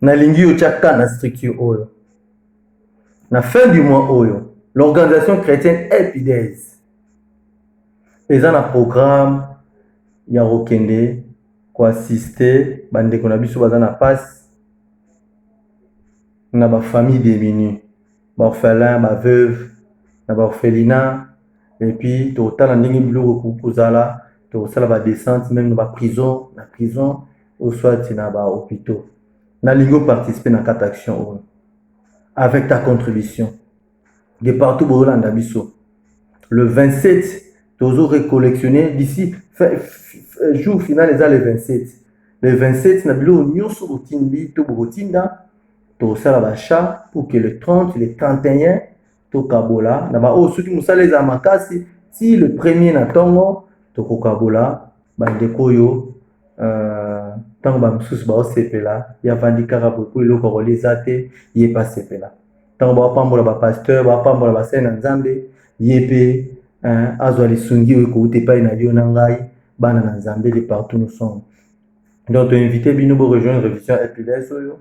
nalingi otiaka na structure oyo. Na fin du mois oyo, l'organisation chrétienne Epides eza na programme ya kokende koassiste bandeko na biso baza na passe na bafamille démunie, baorphelin, baveuve, na baorphelinat, et puis totala ndenge biloko kozala, tosala badescente même na baprison, na prison ou soit na bahôpitaux. Nalingi participer na kati action oyo avec ta contribution de partout bolanda biso. Le 27 tozo recollectionner d'ici jour final eza le 27. Le 27 na biloko nyonso botindi to botinda tosala bacha pour que le 30, le 31 tokabola na ba oyo soki mosala eza makasi si le premier na ntongo tokokabola bandeko oyo ntango bamosusu baosepela ya vandi kaka po eloko koleza te ye mpe asepela ntango baopambola bapasteur baopambola basali na nzambe ye mpe azwa lisungi oyo ekouta epai na yo na ngai bana na nzambe de partout nous sommes. Donc toinvite bino borejoindre révision Epides oyo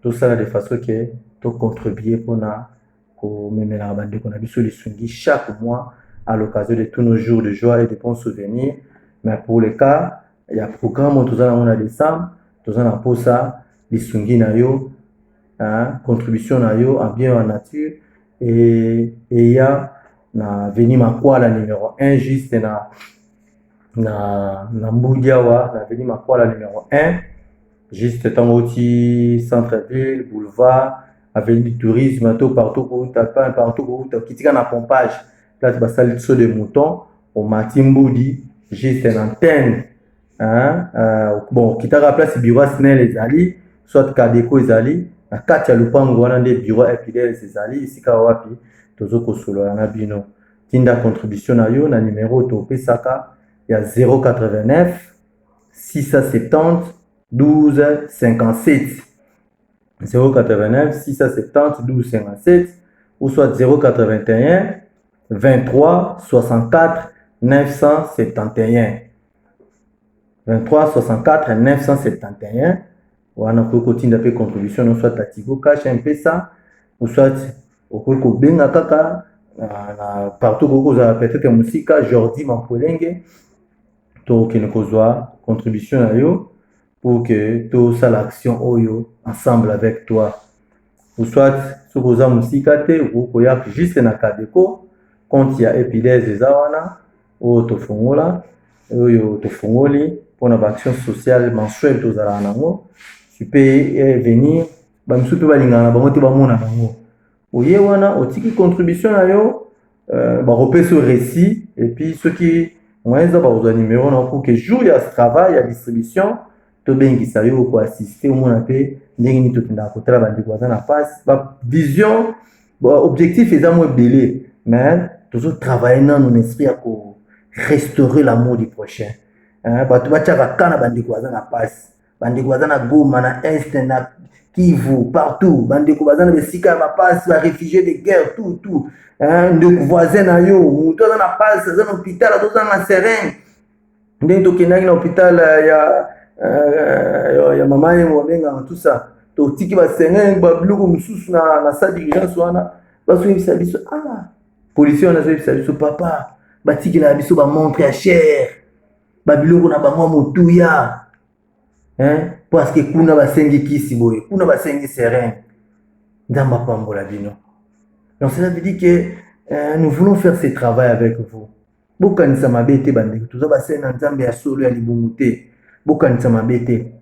tosala de façon que tocontribue mpona komemelaka bandeko na biso lisungi chaque mois à l'occasion de tous nos jours de joie et de bons souvenirs. Mais pour le cas, il y a un programme où toza nango na décembre, toza na posa lisungi na yo, contribution na yo en bien en nature, et il y a na Avenue Makwala numéro 1 juste na Mboudiawa, na Avenue Makwala numéro 1 juste tangoti centre-ville, boulevard, avenue du tourisme, tout partout où tu as partout où tu as quitté na pompage, place basali saut de mouton au Matimboudi, juste une antenne. Bon, qui t'a place bureau Snell les ali, soit Kadeko les ali, na kati ya lupango wana nde bureau Epides les ali, ici ka wapi tozoko solo na bino. Tinda contribution na yo na numéro to pesaka ya 089 670 12 57 089 670 12 57 ou soit 081 23 64 971 23 64 971 wana koko tinda pe contribution no soit Tigo Cash M-Pesa ou soit okoko benga kaka na partout koko za peut-être musika Jordi Mampolenge to kene kozwa contribution na yo pour que tout ça l'action oyo ensemble avec toi. Ou soit ce que vous avez musicate ou koyak juste na Kadeko quand il y a Epides des awana ou tofongola oyo tofongoli pour une action sociale mensuelle tozala nango tu peux venir ba msupe balingana bango te bamona nango oye wana otiki contribution na yo ba repère ce récit et puis ceux qui moyens ba aux numéro na pour que jour ya travail ya distribution to bengisa yo ko assister au mona pe ndenge ni tokenda kotala bandeko baza na passe ba vision objectif eza mo belé mais toujours travailler dans nos esprit pour restaurer l'amour du prochain bato batiaka kana bandeko baza na passe bandeko baza na Goma na Est na Kivu partout bandeko baza na besika ya passe ba réfugiés de guerre tout ndeko voisin na yo mutu aza na passe aza na hôpital aza na serein ndenge tokendaki na hôpital ya mama ye mobenga tout ça totiki basengeng babiloko mosusu na sa diligence wana bazoyebisa biso policier wana azoyebisa biso papa batikela biso bamontre ya cher babiloko na bango motuya parce que kuna basengi kisi boye kuna basengi serein nzambe apambola bino. Donc cela veut dire que nous voulons faire ce travail avec vous. Bokanisa mabe te bandeko toza basali na nzambe ya solo ya libungu te bokanisa mabe te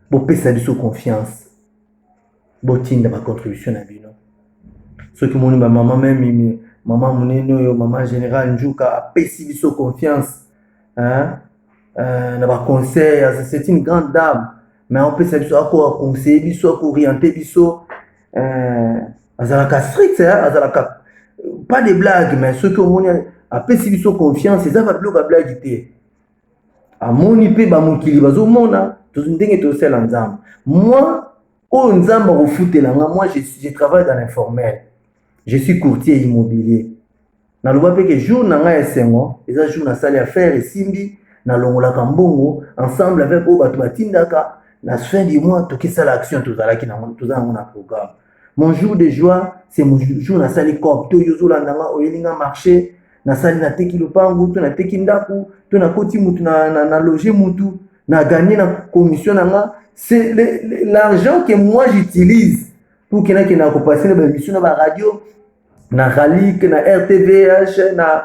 bopesa biso confiance botinda bacontribution na bino soki moni bamama meme mama monene oyo mama général Njuka apesi biso confiance na baconseil c'est une grande dame mais opesa biso akoaconseille biso akoorienter biso azalaka strict azalaka pas de blague mais soki omoni apesi biso confiance eza babiloko ya blague te amoni mpe bamokili bazomona ndenge tosala nzambe moi oyo nzambe akofutelanga moi je travaille dans l'informel je suis courtier immobilier naloba mpe ke jour na ngai esengo eza jour nasali affaire esimbi nalongolaka mbongo ensemble avec oyo bato batindaka la fin du mois, tout ça l'action, tout ça mon programme. Mon jour de joie, c'est mon jour na sali cop, to yozo la ndanga oyelinga marché, na sali na teki lupangu, to na teki ndaku, to na koti mutu na loger mutu, na gagner na commission nanga, c'est l'argent que moi j'utilise pour que na ko passer na émission na radio, na Ralik, na RTVH, na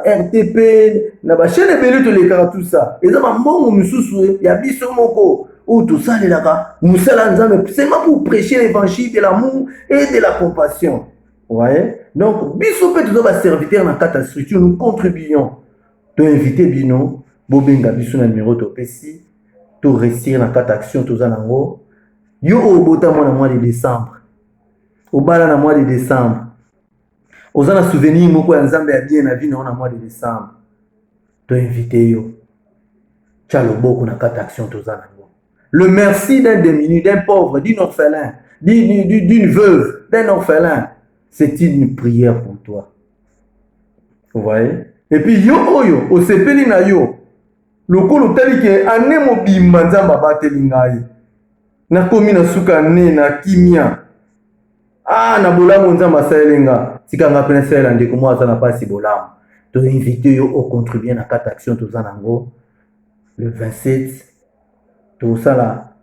RTP, na ba chaîne belé to les tout ça. Et ça ma mbongo mususu ya biso moko. Ou tout ça les là, musala nzambe, c'est pour prêcher l'évangile de l'amour et de la compassion. Vous voyez? Donc biso peut tout va serviteur dans quatre structure, nous contribuons. To inviter bino, bobenga biso na numéro to pesi, to réussir dans quatre actions tout ça nango. Yo obota mois de décembre. Au bala na mois de décembre. Aux ana souvenir moko ya nzambe ya bien na vie na mois de décembre. To inviter yo. Tchalo boko na quatre actions tout ça nango. Le merci d'un démuni, d'un pauvre, d'une orphelin, d'une veuve, d'un orphelin, c'est une prière pour toi. Vous voyez? Et puis yo oyo, o sepeli na yo, lokolo tali ke ane mobimba nzamba bateli ngai. Na komi na suka ne na kimia. Ah, na bolamu nzamba saelenga. Tika nga pena saela ndeko mo aza na pasi bolamu. To invite yo o contribuer na quatre actions to za nango. Le 27 tout ça là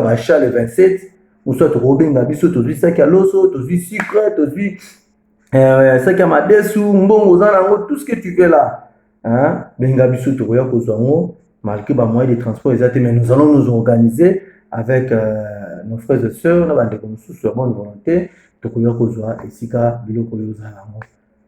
l'achat le 27 ou soit robenga biso to sac à loso to sucre to sac à madesu mbongo zanango tout ce que tu veux là hein benga biso to ya kozango malgré ba moyens de transport exactement mais nous allons nous organiser avec nos frères et sœurs na bande comme sur bonne volonté to ya kozwa esika biloko yo zanango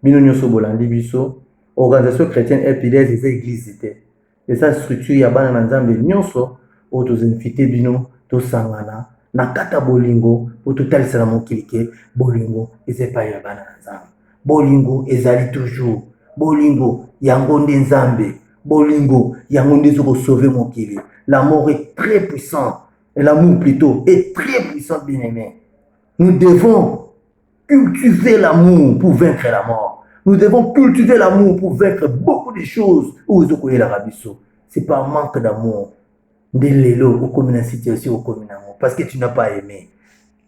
bino nyoso bolandi biso organisation chrétienne FPDS des églises était. Et ça structure ya bana na nzambe nyonso o to invité bino to sangana na kata bolingo o to talisala mokili ke bolingo ezepa ya bana na nzambe bolingo ezali toujours bolingo yango nde nzambe bolingo yango nde zoko sauver mokili. L'amour est très puissant et l'amour plutôt est très puissant, bien aimé. Nous devons cultiver l'amour pour vaincre la mort. Nous devons cultiver l'amour pour vaincre beaucoup de choses. C'est pas un manque d'amour. De l'élo, au commun situation, au commun amour. Parce que tu n'as pas aimé.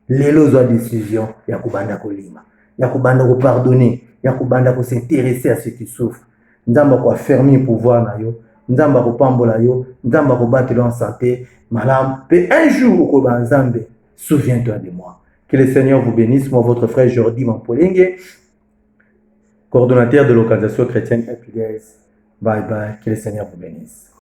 L'élo, soit décision. Yakubanda ko lima. Yakubanda ko pardonner. Yakubanda ko s'intéresser à ceux qui souffrent. Nzamba ko fermer pouvoir na yo. Nzamba ko pambola yo. Nzamba ko battre en santé. Malam. Et un jour, au Koba Nzambe, souviens-toi de moi. Que le Seigneur vous bénisse. Moi, votre frère Jordi Mampolengue, coordonnateur de l'organisation chrétienne FPDS. Bye bye, que le Seigneur vous bénisse.